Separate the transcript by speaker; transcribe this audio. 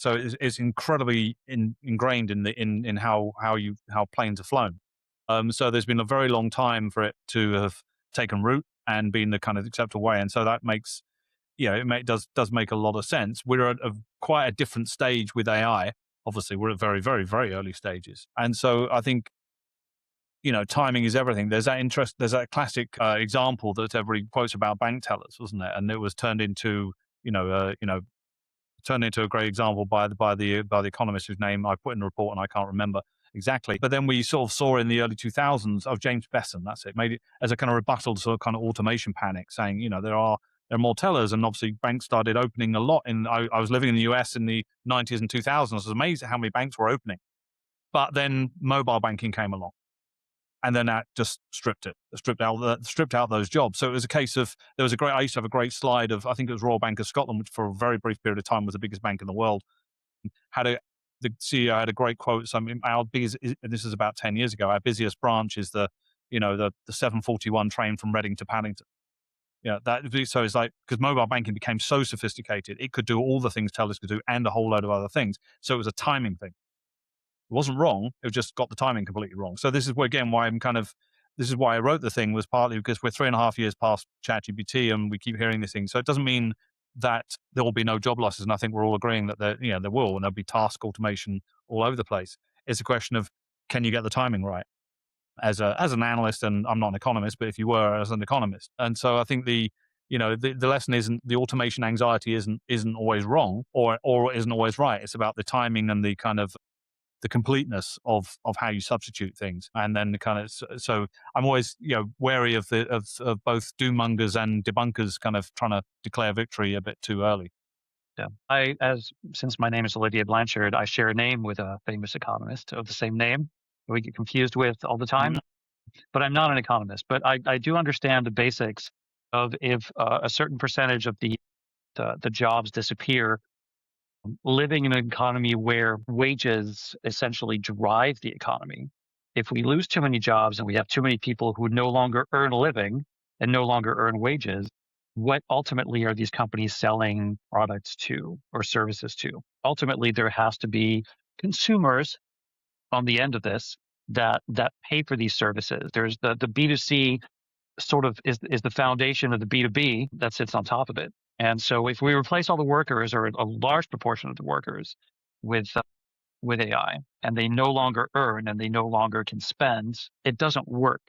Speaker 1: So it's incredibly ingrained in how planes are flown. So there's been a very long time for it to have taken root and been the kind of acceptable way, and so that makes does make a lot of sense. We're at quite a different stage with AI. Obviously, we're at very, very, very early stages, and so I think timing is everything. There's that classic example that everybody quotes about bank tellers, wasn't it? And it was you know, uh, you know, turned into a great example by the economist whose name I put in the report and I can't remember exactly. But then we sort of saw in the early 2000s of James Besson, that's it, made it as a kind of rebuttal to sort of kind of automation panic, saying there are more tellers, and obviously banks started opening a lot. I was living in the US in the 90s and 2000s. I was amazed at how many banks were opening. But then mobile banking came along, and then that just stripped out those jobs. So it was a case of I used to have a great slide of, I think it was Royal Bank of Scotland, which for a very brief period of time was the biggest bank in the world. Had a The CEO had a great quote. Something our biggest, this is about 10 years ago. Our busiest branch is the 741 train from Reading to Paddington. Yeah, so it's like, because mobile banking became so sophisticated, it could do all the things tellers could do and a whole load of other things. So it was a timing thing. It wasn't wrong. It just got the timing completely wrong. So this is where, again, this is why I wrote the thing, was partly because we're 3.5 years past ChatGPT and we keep hearing these things. So it doesn't mean that there will be no job losses. And I think we're all agreeing that there will, and there'll be task automation all over the place. It's a question of, can you get the timing right as an analyst? And I'm not an economist, but if you were, as an economist. And so I think the lesson isn't, the automation anxiety isn't always wrong or isn't always right. It's about the timing and the kind of the completeness of how you substitute things. And then so I'm always wary of both doom mongers and debunkers kind of trying to declare victory a bit too early.
Speaker 2: Yeah. Since my name is Olivier Blanchard, I share a name with a famous economist of the same name we get confused with all the time.
Speaker 1: Mhm.
Speaker 2: But I'm not an economist, but I do understand the basics of, if a certain percentage of the jobs disappear, living in an economy where wages essentially drive the economy. If we lose too many jobs and we have too many people who no longer earn a living and no longer earn wages, what ultimately are these companies selling products to or services to? Ultimately, there has to be consumers on the end of this that pay for these services. There's the B2C sort of is the foundation of the B2B that sits on top of it. And so if we replace all the workers, or a large proportion of the workers, with AI, and they no longer earn and they no longer can spend, it doesn't work.